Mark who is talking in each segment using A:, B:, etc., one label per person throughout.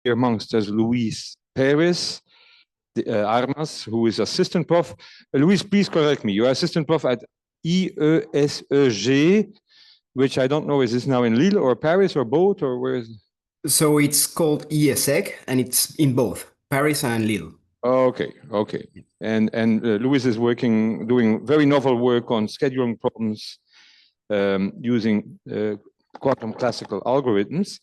A: here amongst us Luis Perez, Armas, who is assistant prof. Luis, please correct me. You're assistant prof at IESEG, which I don't know, is this now in Lille or Paris or both, or where is it?
B: So it's called ESEG, and it's in both Paris and Lille.
A: Okay. And Luis is doing very novel work on scheduling problems using quantum classical algorithms.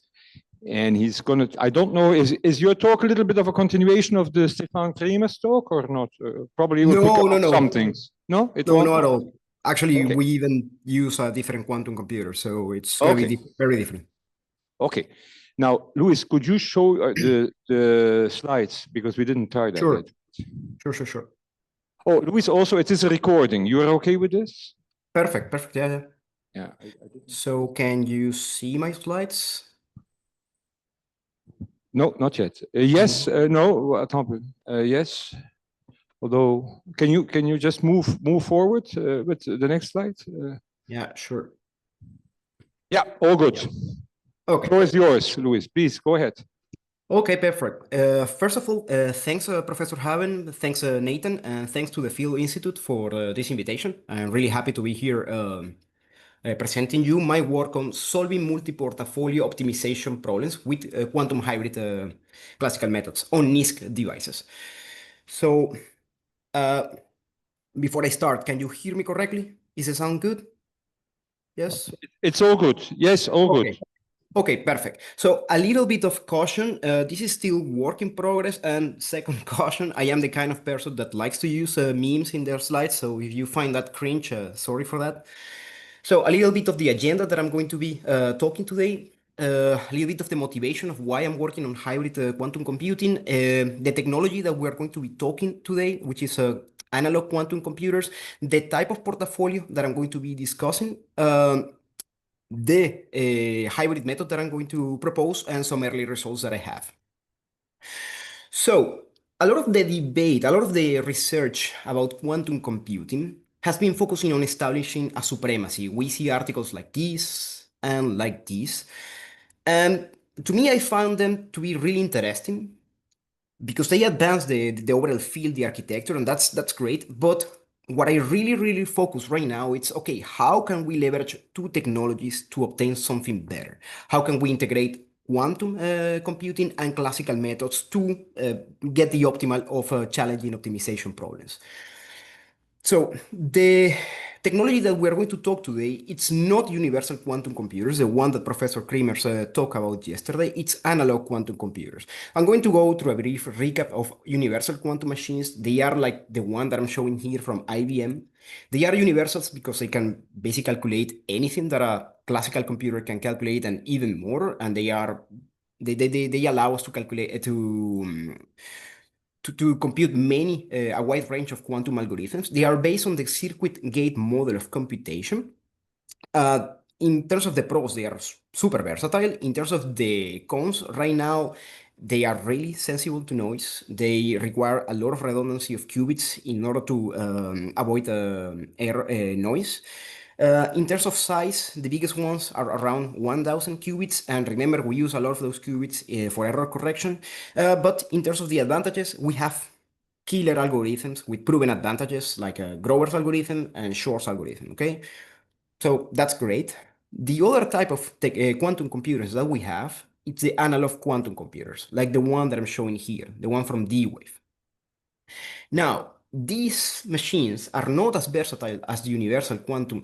A: And he's going to, I don't know, is your talk a little bit of a continuation of the Stefan Kremer's talk or not? Probably you will pick up some things. No,
B: no, not at all. Actually,
A: okay.
B: We even use a different quantum computer, so it's very different.
A: Okay. Now, Luis, could you show the slides, because we didn't try that
B: yet. Sure.
A: Oh, Luis, also, it is a recording. You are okay with this?
B: Perfect. Yeah.
A: Yeah.
B: So can you see my slides?
A: No, not yet. Yes, no, yes. Although, can you just move forward with the next slide?
B: Yeah, sure.
A: Yeah, all good.
B: Yeah. Okay.
A: The floor is yours, Luis. Please go ahead.
B: Okay, perfect. First of all, thanks, Professor Haben, thanks, Nathan, and thanks to the Field Institute for this invitation. I'm really happy to be here presenting you my work on solving multi-portfolio optimization problems with quantum hybrid classical methods on NISQ devices. So, before I start, can you hear me correctly? Is it sound good? Yes?
A: It's all good. Yes, all good.
B: Okay, perfect. So a little bit of caution, this is still work in progress, and second caution, I am the kind of person that likes to use memes in their slides, so if you find that cringe, sorry for that. So a little bit of the agenda that I'm going to be talking today, a little bit of the motivation of why I'm working on hybrid quantum computing, the technology that we're going to be talking today, which is analog quantum computers, the type of portfolio that I'm going to be discussing, the hybrid method that I'm going to propose, and some early results that I have. So, a lot of the debate, a lot of the research about quantum computing has been focusing on establishing a supremacy. We see articles like this and like this. And to me, I found them to be really interesting because they advance the overall field, the architecture, and that's great. But what I really focus right now, it's okay, how can we leverage two technologies to obtain something better? How can we integrate quantum computing and classical methods to get the optimal of challenging optimization problems? So the technology that we're going to talk today, it's not universal quantum computers, the one that Professor Kremer talked about yesterday. It's analog quantum computers. I'm going to go through a brief recap of universal quantum machines. They are like the one that I'm showing here from IBM. They are universals because they can basically calculate anything that a classical computer can calculate and even more. And they allow us to calculate to compute a wide range of quantum algorithms. They are based on the circuit gate model of computation. In terms of the pros, they are super versatile. In terms of the cons, right now, they are really sensitive to noise. They require a lot of redundancy of qubits in order to avoid noise. In terms of size, the biggest ones are around 1,000 qubits. And remember, we use a lot of those qubits for error correction. But in terms of the advantages, we have killer algorithms with proven advantages like Grover's algorithm and Shor's algorithm, okay? So that's great. The other type of quantum computers that we have, it's the analog quantum computers, like the one that I'm showing here, the one from D-Wave. Now, these machines are not as versatile as the universal quantum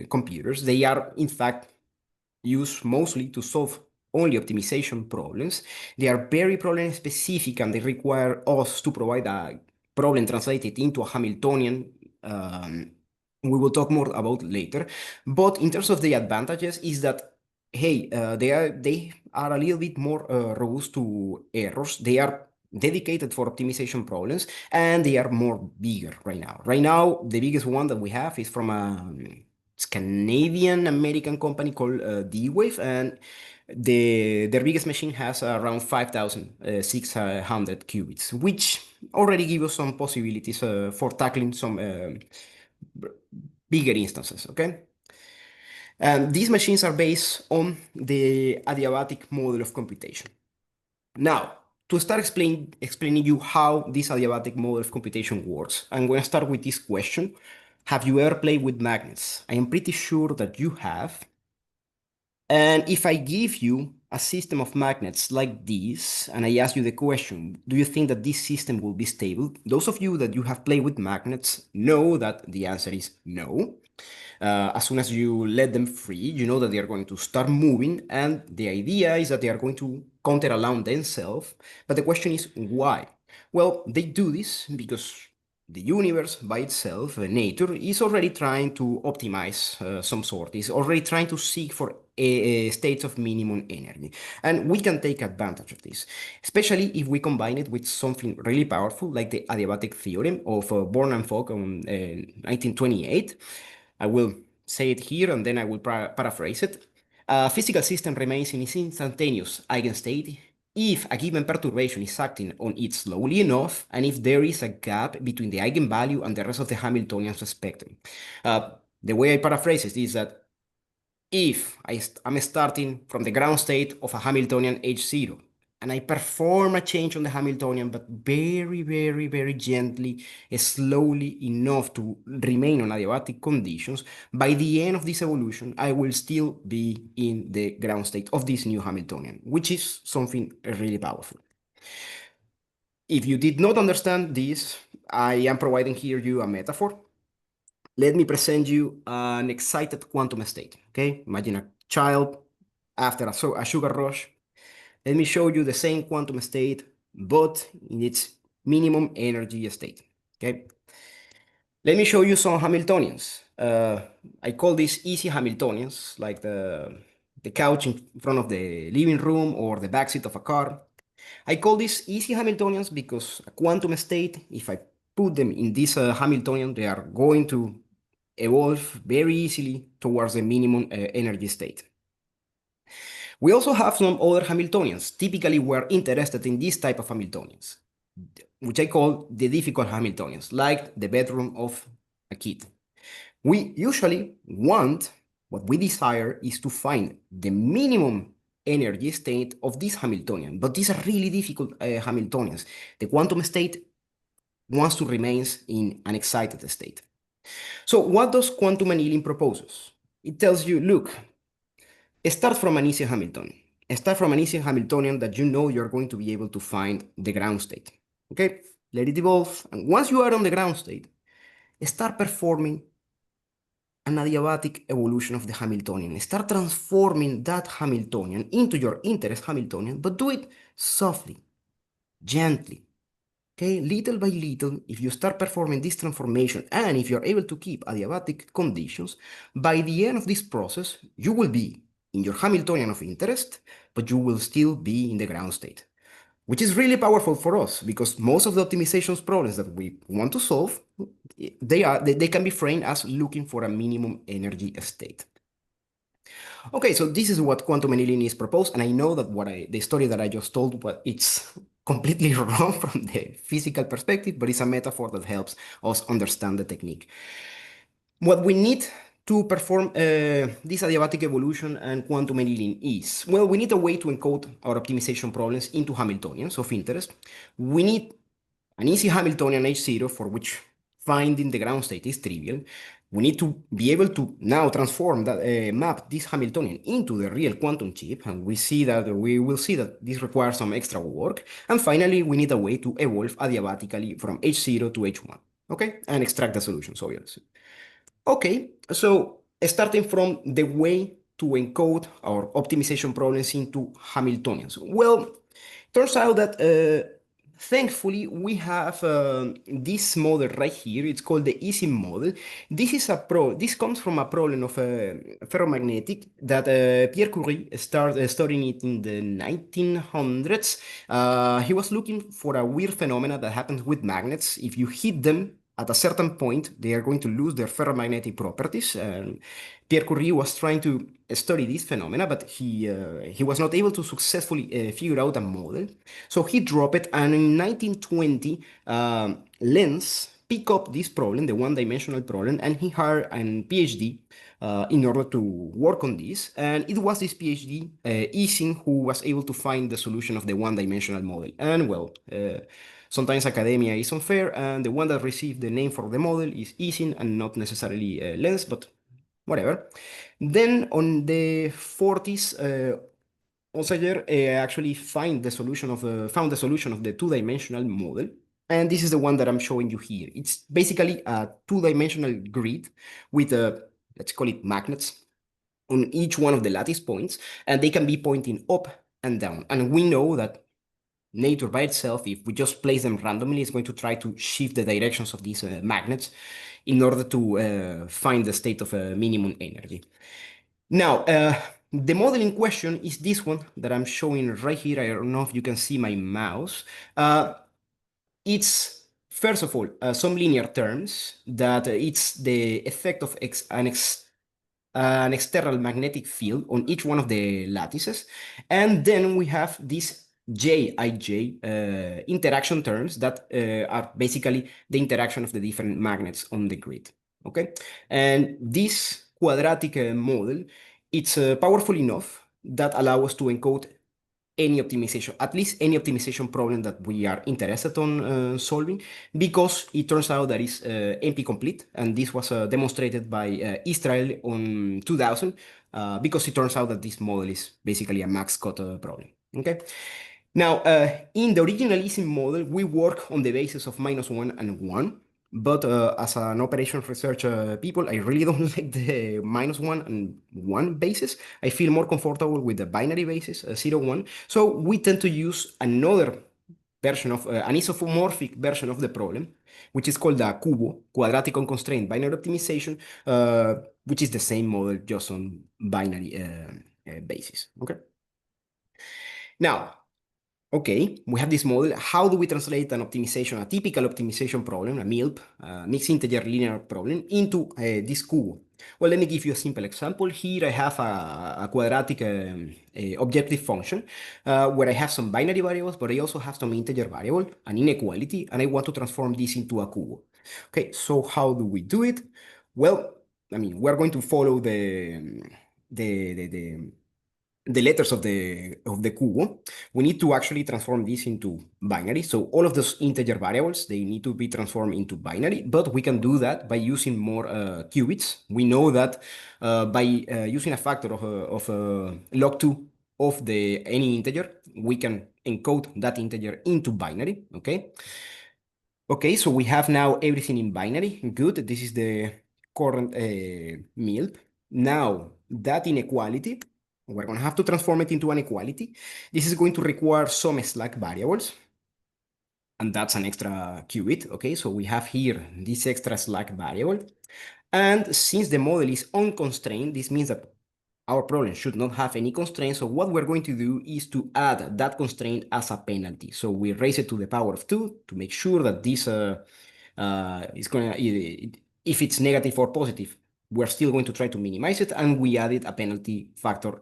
B: computers. They are, in fact, used mostly to solve only optimization problems. They are very problem specific, and they require us to provide a problem translated into a Hamiltonian. We will talk more about later. But in terms of the advantages is that, hey, they are a little bit more robust to errors. They are dedicated for optimization problems, and they are more bigger right now. Right now, the biggest one that we have is from a Canadian American company called D-Wave, and their biggest machine has around 5,600 qubits, which already give us some possibilities for tackling some bigger instances, okay? And these machines are based on the adiabatic model of computation. Now, to start explaining you how this adiabatic model of computation works, I'm going to start with this question. Have you ever played with magnets? I am pretty sure that you have. And if I give you a system of magnets like this, and I ask you the question, do you think that this system will be stable? Those of you that you have played with magnets know that the answer is no. As soon as you let them free, you know that they are going to start moving, and the idea is that they are going to counter around themselves. But the question is why? Well, they do this because the universe by itself, nature, is already trying to optimize some sort, is already trying to seek for a states of minimum energy. And we can take advantage of this, especially if we combine it with something really powerful like the adiabatic theorem of Born and Fogg on 1928. I will say it here and then I will paraphrase it. A physical system remains in its instantaneous eigenstate if a given perturbation is acting on it slowly enough and if there is a gap between the eigenvalue and the rest of the Hamiltonian spectrum. The way I paraphrase it is that if I'm starting from the ground state of a Hamiltonian H0 and I perform a change on the Hamiltonian, but very, very, very gently, slowly enough to remain on adiabatic conditions, by the end of this evolution, I will still be in the ground state of this new Hamiltonian, which is something really powerful. If you did not understand this, I am providing here you a metaphor. Let me present you an excited quantum state. Okay, imagine a child after a sugar rush. Let me show you the same quantum state, but in its minimum energy state. Okay, let me show you some Hamiltonians. I call these easy Hamiltonians, like the couch in front of the living room or the backseat of a car. I call these easy Hamiltonians because a quantum state, if I put them in this Hamiltonian, they are going to evolve very easily towards the minimum energy state. We also have some other Hamiltonians. Typically, we're interested in this type of Hamiltonians, which I call the difficult Hamiltonians, like the bedroom of a kid. We usually want, what we desire is to find the minimum energy state of this Hamiltonian, but these are really difficult Hamiltonians. The quantum state wants to remain in an excited state. So what does quantum annealing proposes? It tells you, look, start from an easy Hamiltonian. Start from an easy Hamiltonian that you know you're going to be able to find the ground state. Okay, let it evolve. And once you are on the ground state, start performing an adiabatic evolution of the Hamiltonian. Start transforming that Hamiltonian into your interest Hamiltonian, but do it softly, gently. Okay, little by little, if you start performing this transformation and if you're able to keep adiabatic conditions, by the end of this process, you will be in your Hamiltonian of interest, but you will still be in the ground state, which is really powerful for us because most of the optimizations problems that we want to solve, they can be framed as looking for a minimum energy state. Okay, so this is what quantum annealing is proposed, and I know that the story that I just told, but it's completely wrong from the physical perspective, but it's a metaphor that helps us understand the technique. What we need to perform this adiabatic evolution and quantum annealing is, well, we need a way to encode our optimization problems into Hamiltonians of interest. We need an easy Hamiltonian H0 for which finding the ground state is trivial. We need to be able to now transform that, map this Hamiltonian into the real quantum chip, and we will see that this requires some extra work. And finally, we need a way to evolve adiabatically from H0 to H1, okay, and extract the solutions, obviously. Okay, so starting from the way to encode our optimization problems into Hamiltonians. Well, turns out that thankfully we have this model right here. It's called the easy model. This comes from a problem of ferromagnetic that Pierre Curie started studying it in the 1900s. He was looking for a weird phenomena that happens with magnets. If you hit them at a certain point, they are going to lose their ferromagnetic properties. And Pierre Curie was trying to study this phenomena, but he was not able to successfully figure out a model. So he dropped it, and in 1920, Lenz pick up this problem, the one-dimensional problem, and he hired a PhD in order to work on this. And it was this PhD, Ising, who was able to find the solution of the one-dimensional model. And well, sometimes academia is unfair, and the one that received the name for the model is Ising and not necessarily Lenz, but whatever. Then on the 40s, Osager actually found the solution of the two-dimensional model. And this is the one that I'm showing you here. It's basically a two-dimensional grid with, let's call it magnets on each one of the lattice points, and they can be pointing up and down. And we know that nature by itself, if we just place them randomly, is going to try to shift the directions of these magnets in order to find the state of minimum energy. Now, the model in question is this one that I'm showing right here. I don't know if you can see my mouse. It's, first of all, some linear terms that it's the effect of an external magnetic field on each one of the lattices. And then we have these Jij interaction terms that are basically the interaction of the different magnets on the grid. Okay, and this quadratic model, it's powerful enough that allow us to encode any optimization, at least any optimization problem that we are interested on solving, because it turns out that it's NP complete, and this was demonstrated by Israel on 2000, because it turns out that this model is basically a max cut problem. Okay. Now, in the original Ising model, we work on the basis of -1 and 1. But as an operations research people, I really don't like the -1 and 1 basis. I feel more comfortable with the binary basis, 0, 1. So we tend to use another version of an isomorphic version of the problem, which is called the Cubo, quadratic unconstrained binary optimization, which is the same model just on binary basis. Okay. Now, okay, we have this model. How do we translate an optimization, a typical optimization problem, a MILP, mixed integer linear problem, into this cubo? Well, let me give you a simple example. Here I have a quadratic objective function where I have some binary variables, but I also have some integer variable, an inequality, and I want to transform this into a cubo. Okay, so how do we do it? Well, I mean, we're going to follow the letters of the cubo. We need to actually transform this into binary. So all of those integer variables, they need to be transformed into binary, but we can do that by using more qubits. We know that by using a factor of log 2 of any integer, we can encode that integer into binary, okay? Okay, so we have now everything in binary. Good, this is the current MILP. Now, that inequality, we're going to have to transform it into an equality. This is going to require some slack variables, and that's an extra qubit. Okay, so we have here this extra slack variable. And since the model is unconstrained, this means that our problem should not have any constraints. So what we're going to do is to add that constraint as a penalty. So we raise it to the power of 2 to make sure that this is going to, if it's negative or positive, we're still going to try to minimize it, and we added a penalty factor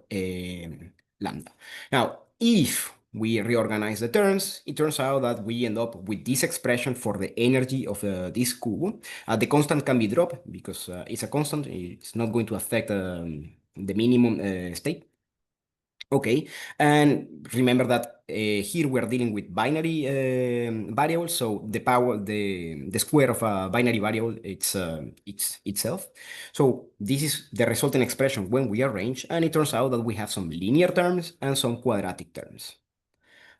B: lambda. Now, if we reorganize the terms, it turns out that we end up with this expression for the energy of this cubo. The constant can be dropped because it's a constant. It's not going to affect the minimum state. Okay, and remember that here we are dealing with binary variables, so the square of a binary variable, it's itself. So this is the resulting expression when we arrange, and it turns out that we have some linear terms and some quadratic terms.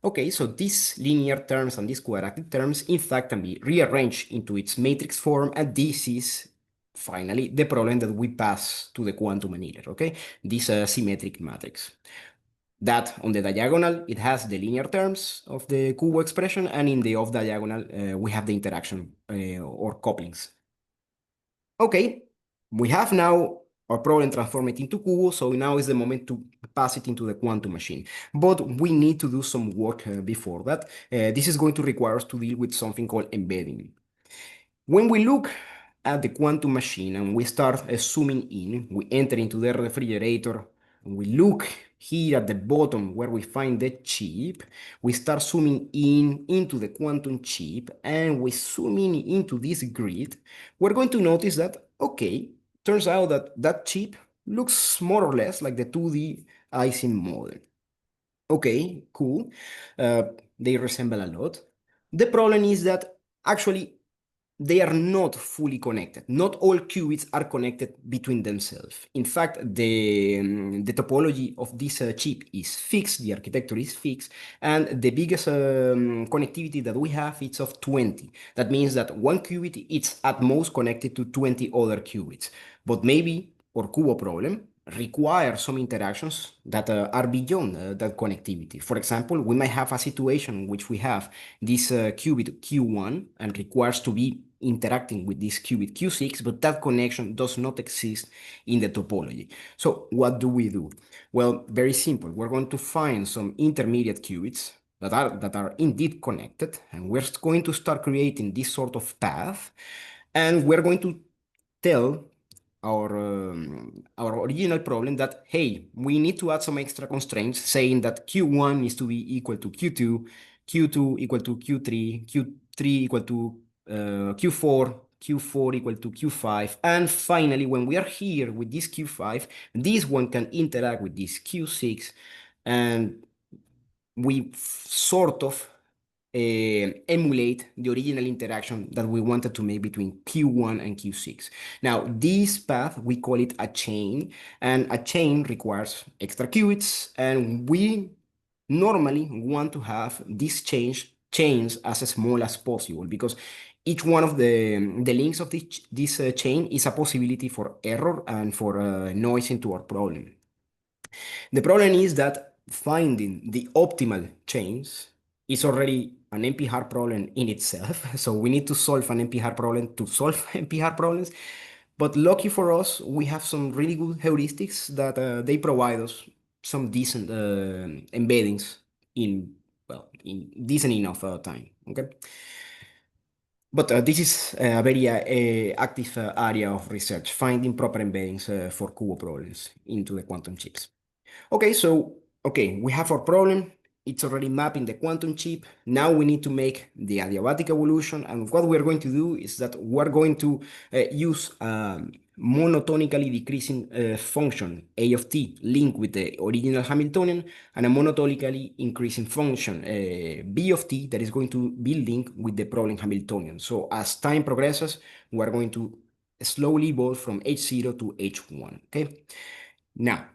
B: Okay, so these linear terms and these quadratic terms, in fact, can be rearranged into its matrix form, and this is finally the problem that we pass to the quantum annealer, okay? This symmetric matrix. That on the diagonal, it has the linear terms of the cubo expression, and in the off diagonal, we have the interaction or couplings. Okay, we have now our problem transformed into cubo, so now is the moment to pass it into the quantum machine. But we need to do some work before that. This is going to require us to deal with something called embedding. When we look at the quantum machine and we start zooming in, we enter into the refrigerator, and we look here at the bottom where we find the chip, we start zooming in into the quantum chip, and we zoom in into this grid, we're going to notice that, okay, turns out that that chip looks more or less like the 2D icing model. Okay, cool. Uh, they resemble a lot. The problem is that actually they are not fully connected. Not all qubits are connected between themselves. In fact, the topology of this chip is fixed, the architecture is fixed, and the biggest connectivity that we have is of 20. That means that one qubit is at most connected to 20 other qubits. But maybe our Kubo problem require some interactions that are beyond that connectivity. For example, we might have a situation in which we have this qubit Q1 and requires to be interacting with this qubit Q6, but that connection does not exist in the topology. So what do we do? Well, very simple. We're going to find some intermediate qubits that are indeed connected, and we're going to start creating this sort of path, and we're going to tell our original problem that, hey, we need to add some extra constraints saying that Q1 needs to be equal to Q2, Q2 equal to Q3, Q3 equal to Q4, Q4 equal to Q5. And finally, when we are here with this Q5, this one can interact with this Q6, and we sort of emulate the original interaction that we wanted to make between Q1 and Q6. Now, this path, we call it a chain, and a chain requires extra qubits, and we normally want to have these chains as small as possible, because each one of the links of this chain is a possibility for error and for noise into our problem. The problem is that finding the optimal chains is already an NP-hard problem in itself. So we need to solve an NP-hard problem to solve NP-hard problems. But lucky for us, we have some really good heuristics that they provide us some decent embeddings in, well, in decent enough time. Okay. But this is a very active area of research, finding proper embeddings for Kubo problems into the quantum chips. Okay, so we have our problem. It's already mapping the quantum chip. Now we need to make the adiabatic evolution. And what we're going to do is that we're going to use monotonically decreasing function, A of t, linked with the original Hamiltonian, and a monotonically increasing function, B of t, that is going to be linked with the problem Hamiltonian. So as time progresses, we're going to slowly evolve from H0 to H1, okay? Now,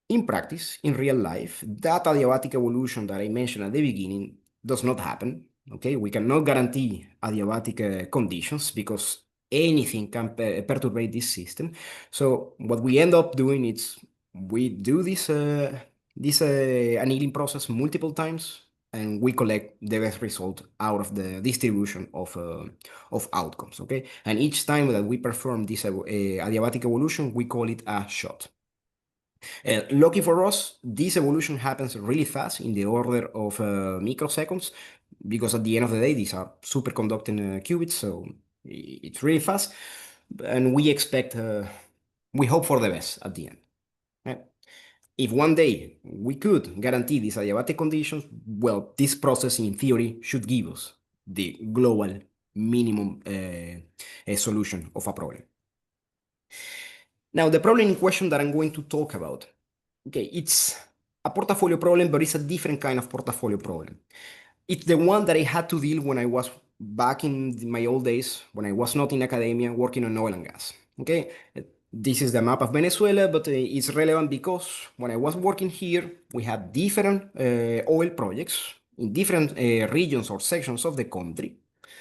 B: in practice, in real life, that adiabatic evolution that I mentioned at the beginning does not happen. Okay, we cannot guarantee adiabatic conditions because anything can perturb this system. So what we end up doing is we do this annealing process multiple times, and we collect the best result out of the distribution of outcomes. Okay, and each time that we perform this adiabatic evolution, we call it a shot. Lucky for us, this evolution happens really fast, in the order of microseconds, because at the end of the day, these are superconducting qubits, so it's really fast. And we expect, we hope for the best at the end. Right? If one day we could guarantee these adiabatic conditions, well, this process in theory should give us the global minimum solution of a problem. Now, the problem in question that I'm going to talk about, okay, it's a portfolio problem, but it's a different kind of portfolio problem. It's the one that I had to deal when I was back in my old days, when I was not in academia working on oil and gas. Okay, this is the map of Venezuela, but it's relevant because when I was working here, we had different oil projects in different regions or sections of the country.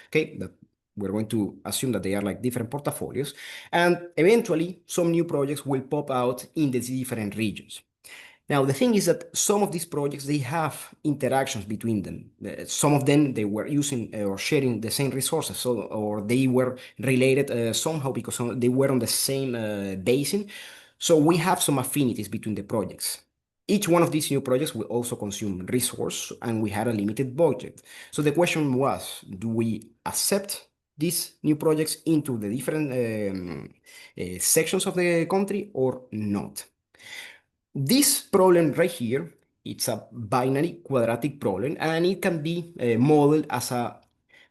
B: Okay, that we're going to assume that they are like different portfolios, and eventually some new projects will pop out in the different regions. Now, the thing is that some of these projects, they have interactions between them. Some of them, they were using or sharing the same resources, so, or they were related somehow because they were on the same basin. So we have some affinities between the projects. Each one of these new projects will also consume resource, and we had a limited budget. So the question was, do we accept these new projects into the different sections of the country or not? This problem right here, it's a binary quadratic problem, and it can be modeled as a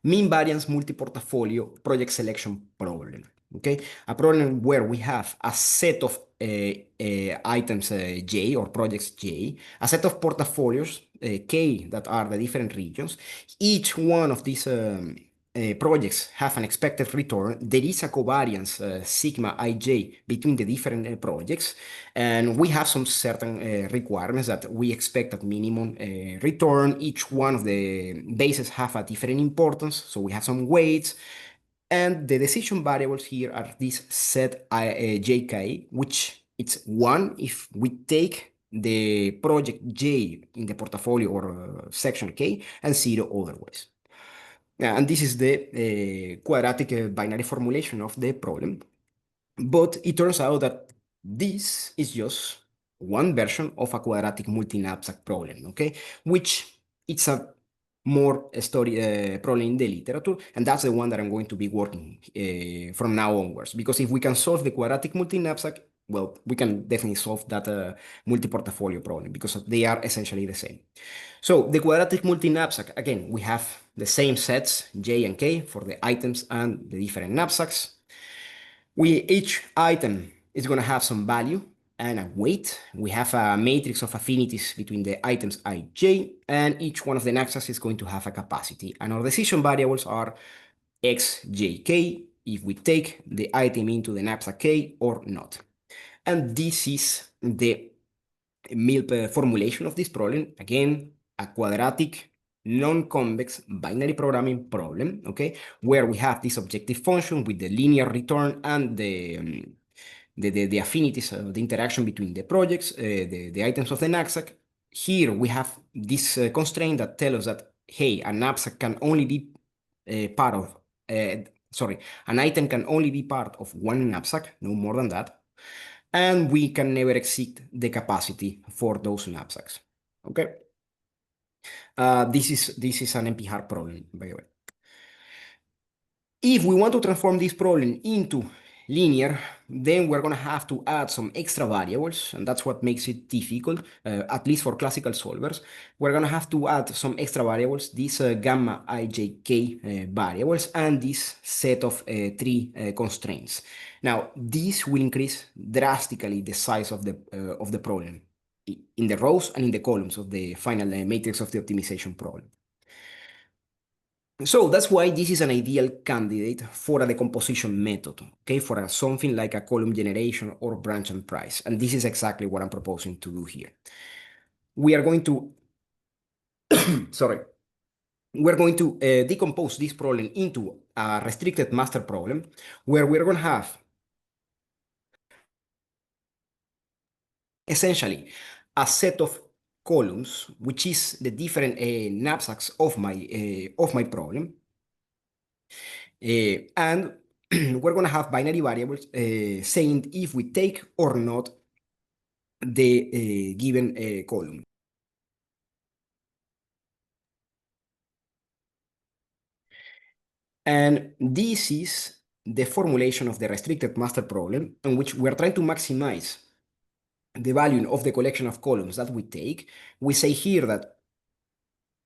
B: mean variance multi-portfolio project selection problem. Okay, a problem where we have a set of items J or projects J, a set of portfolios K that are the different regions. Each one of these projects have an expected return. There is a covariance sigma ij between the different projects, and we have some certain requirements that we expect at minimum return. Each one of the bases have a different importance, so we have some weights. And the decision variables here are this set jk, which it's 1 if we take the project J in the portfolio or section K, and 0 otherwise. And this is the quadratic binary formulation of the problem. But it turns out that this is just one version of a quadratic multi-knapsack problem, okay? Which it's a more story problem in the literature, and that's the one that I'm going to be working from now onwards. Because if we can solve the quadratic multi-knapsack, well, we can definitely solve that multi-portfolio problem because they are essentially the same. So the quadratic multi-knapsack, again, we have the same sets, J and K, for the items and the different knapsacks. Each item is going to have some value and a weight. We have a matrix of affinities between the items ij, and each one of the knapsacks is going to have a capacity. And our decision variables are x, j, k, if we take the item into the knapsack k or not. And this is the MILP formulation of this problem. Again, a quadratic non-convex binary programming problem, okay, where we have this objective function with the linear return and the affinities, the interaction between the projects, the items of the knapsack. Here we have this constraint that tells us that, hey, a knapsack can only be part of, sorry, an item can only be part of one knapsack, no more than that. And we can never exceed the capacity for those knapsacks, okay? This is an NP-hard problem, by the way. If we want to transform this problem into linear, then we're going to have to add some extra variables, and that's what makes it difficult, at least for classical solvers. We're going to have to add some extra variables, these gamma ijk variables, and this set of three constraints. Now, this will increase drastically the size of the problem in the rows and in the columns of the final matrix of the optimization problem. So that's why this is an ideal candidate for a decomposition method, okay, for something like a column generation or branch and price. And this is exactly what I'm proposing to do here. We are going to, sorry, we're going to decompose this problem into a restricted master problem where we're going to have essentially a set of columns, which is the different knapsacks of my problem. And we're going to have binary variables saying if we take or not the given column. And this is the formulation of the restricted master problem in which we're trying to maximize the value of the collection of columns that we take. We say here that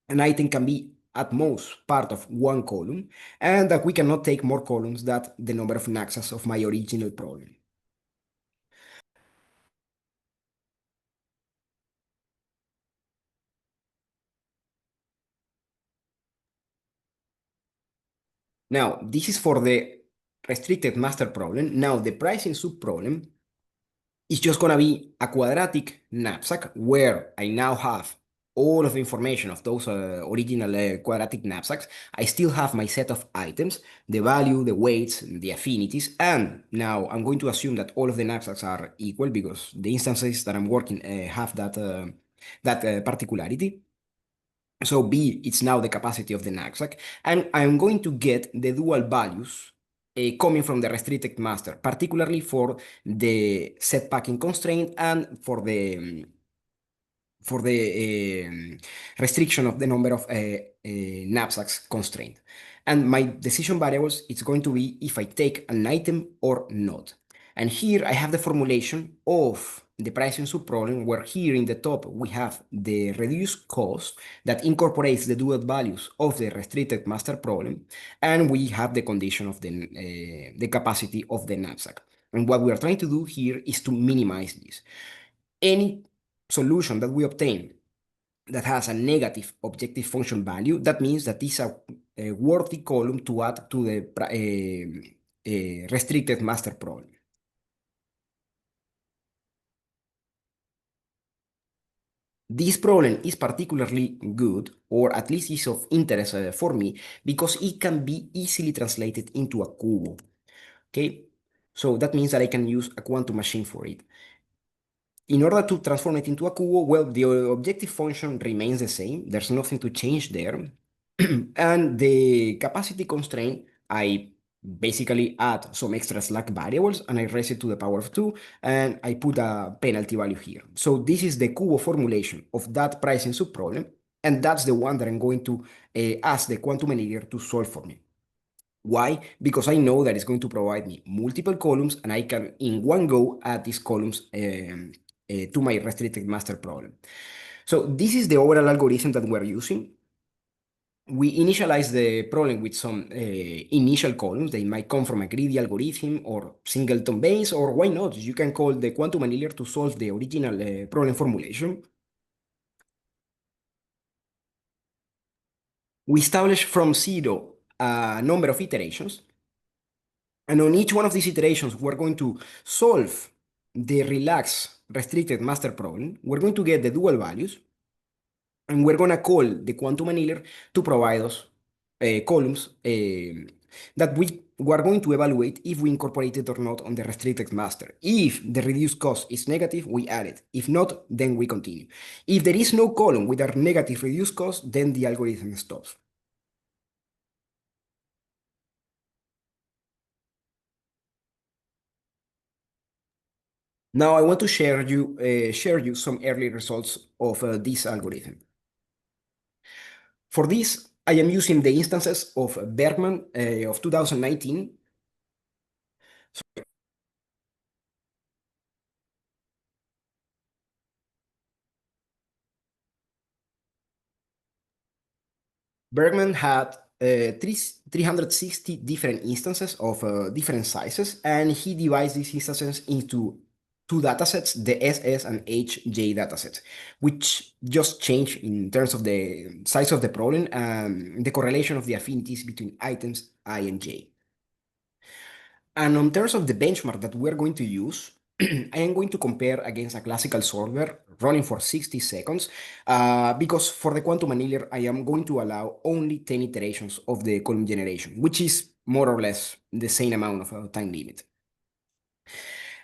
B: an item can be at most part of one column, and that we cannot take more columns than the number of knapsacks of my original problem. Now, this is for the restricted master problem. Now, the pricing subproblem is just going to be a quadratic knapsack where I now have all of the information of those original quadratic knapsacks. I still have my set of items, the value, the weights, the affinities, and now I'm going to assume that all of the knapsacks are equal because the instances that I'm working have that particularity. So B, it's now the capacity of the knapsack, and I'm going to get the dual values coming from the restricted master, particularly for the set packing constraint and for the restriction of the number of knapsacks constraint. And my decision variables, it's going to be if I take an item or not. And here I have the formulation of the pricing subproblem, where here in the top we have the reduced cost that incorporates the dual values of the restricted master problem, and we have the condition of the capacity of the knapsack. And what we are trying to do here is to minimize this. Any solution that we obtain that has a negative objective function value, that means that is a worthy column to add to the restricted master problem. This problem is particularly good, or at least is of interest for me, because it can be easily translated into a cubo. Okay, so that means that I can use a quantum machine for it. In order to transform it into a cubo, well, the objective function remains the same. There's nothing to change there. And the capacity constraint, I basically add some extra slack variables and I raise it to the power of 2 and I put a penalty value here. So this is the cubo formulation of that pricing subproblem, and that's the one that I'm going to ask the quantum engineer to solve for me. Why? Because I know that it's going to provide me multiple columns and I can in one go add these columns to my restricted master problem. So this is the overall algorithm that we're using. We initialize the problem with some initial columns. They might come from a greedy algorithm or singleton base, or why not? You can call the quantum annealer to solve the original problem formulation. We establish from zero a number of iterations. And on each one of these iterations, we're going to solve the relaxed restricted master problem. We're going to get the dual values, and we're going to call the quantum annealer to provide us columns that we are going to evaluate if we incorporate it or not on the restricted master. If the reduced cost is negative, we add it. If not, then we continue. If there is no column with a negative reduced cost, then the algorithm stops. Now I want to share you some early results of this algorithm. For this, I am using the instances of Bergman of 2019. Bergman had 360 different instances of different sizes, and he divides these instances into two datasets, the SS and HJ datasets, which just change in terms of the size of the problem and the correlation of the affinities between items I and J. And in terms of the benchmark that we're going to use, I am going to compare against a classical solver running for 60 seconds, because for the quantum annealer, I am going to allow only 10 iterations of the column generation, which is more or less the same amount of time limit.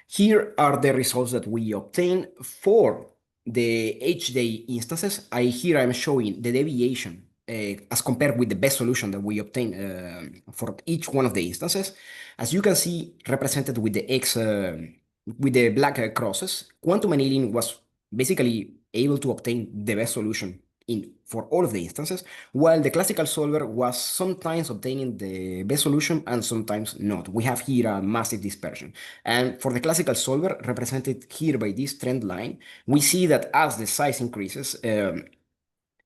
B: Here are the results that we obtain for the HJ instances. Here I'm showing the deviation as compared with the best solution that we obtain for each one of the instances. As you can see, represented with the X, with the black crosses, quantum annealing was basically able to obtain the best solution for all of the instances, while the classical solver was sometimes obtaining the best solution and sometimes not. We have here a massive dispersion. And for the classical solver, represented here by this trend line, we see that as the size increases, it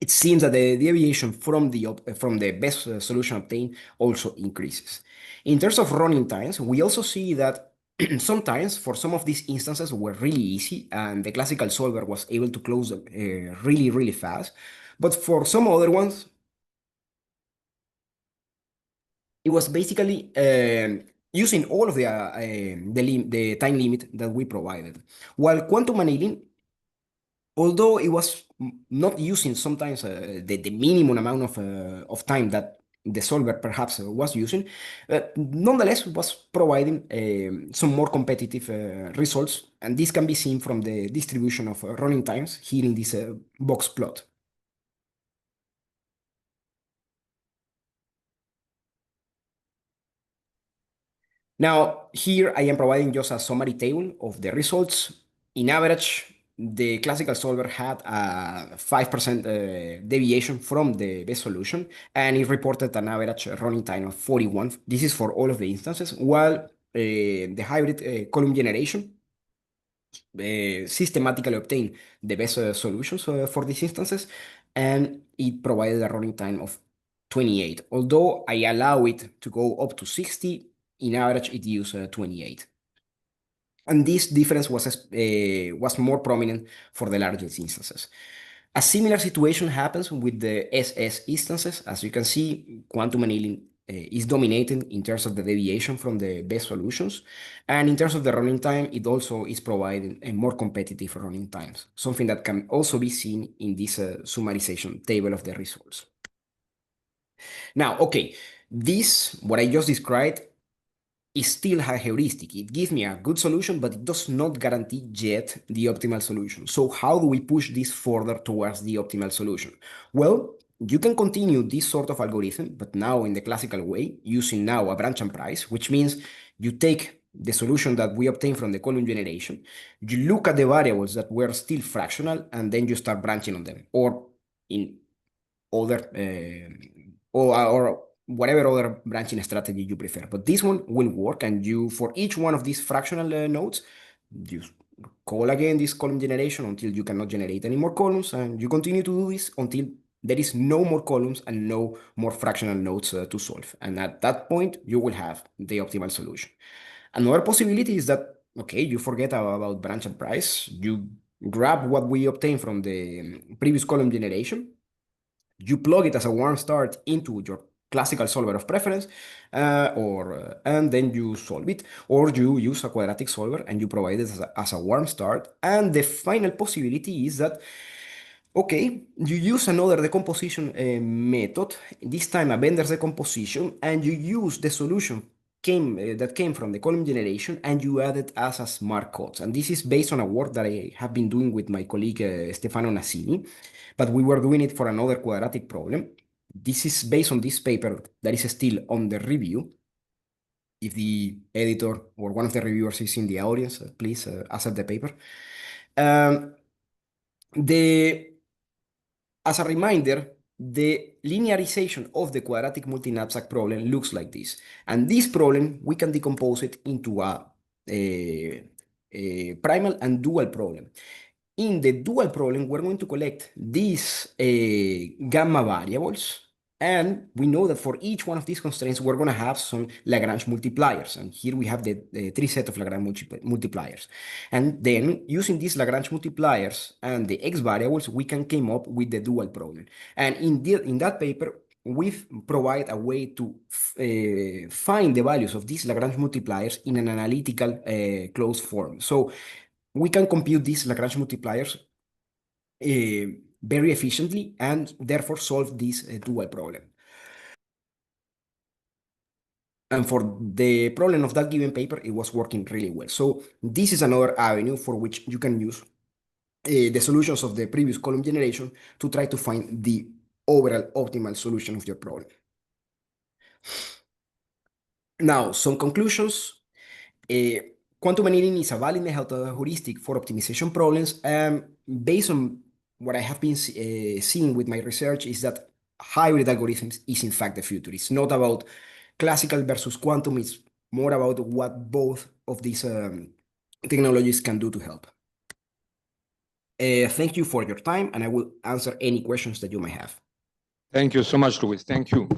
B: seems that the deviation from the best solution obtained also increases. In terms of running times, we also see that sometimes for some of these instances were really easy and the classical solver was able to close them really, really fast. But for some other ones, it was basically using all of the time limit that we provided. While quantum annealing, although it was not using sometimes the minimum amount of time that the solver perhaps was using, nonetheless was providing some more competitive results, and this can be seen from the distribution of running times here in this box plot. Now, here I am providing just a summary table of the results. In average, the classical solver had a 5% deviation from the best solution, and it reported an average running time of 41. This is for all of the instances, while the hybrid column generation systematically obtain the best solutions for these instances, and it provided a running time of 28. Although I allow it to go up to 60, in average it used 28. And this difference was more prominent for the largest instances. A similar situation happens with the SS instances. As you can see, quantum annealing is dominating in terms of the deviation from the best solutions. And in terms of the running time, it also is providing a more competitive running times, something that can also be seen in this summarization table of the results. Now, okay, what I just described, is still a heuristic. It gives me a good solution, but it does not guarantee yet the optimal solution. So how do we push this further towards the optimal solution? Well, you can continue this sort of algorithm, but now in the classical way, using now a branch and price, which means you take the solution that we obtain from the column generation, you look at the variables that were still fractional, and then you start branching on them, or in other or whatever other branching strategy you prefer. But this one will work, and you, for each one of these fractional nodes, you call again this column generation until you cannot generate any more columns, and you continue to do this until there is no more columns and no more fractional nodes to solve. And at that point, you will have the optimal solution. Another possibility is that, okay, you forget about branch and price, you grab what we obtained from the previous column generation, you plug it as a warm start into your classical solver of preference, and then you solve it, or you use a quadratic solver and you provide it as a warm start. And the final possibility is that, okay, you use another decomposition method, this time a Bender's decomposition, and you use the solution that came from the column generation, and you add it as a smart codes. And this is based on a work that I have been doing with my colleague Stefano Nassini, but we were doing it for another quadratic problem. This is based on this paper that is still under review. If the editor or one of the reviewers is in the audience, please accept the paper. As a reminder, the linearization of the quadratic multi-knapsack problem looks like this. And this problem, we can decompose it into a primal and dual problem. In the dual problem, we're going to collect these gamma variables. And we know that for each one of these constraints, we're going to have some Lagrange multipliers. And here we have the three set of Lagrange multipliers. And then using these Lagrange multipliers and the X variables, we can come up with the dual problem. And in that paper, we provide a way to find the values of these Lagrange multipliers in an analytical closed form. So we can compute these Lagrange multipliers very efficiently and therefore solve this dual problem. And for the problem of that given paper, it was working really well. So this is another avenue for which you can use the solutions of the previous column generation to try to find the overall optimal solution of your problem. Now, some conclusions. Quantum annealing is a valid heuristic for optimization problems. Based on what I have been seeing with my research, is that hybrid algorithms is in fact the future. It's not about classical versus quantum. It's more about what both of these technologies can do to help. Thank you for your time, and I will answer any questions that you may have.
A: Thank you so much, Luis. Thank you.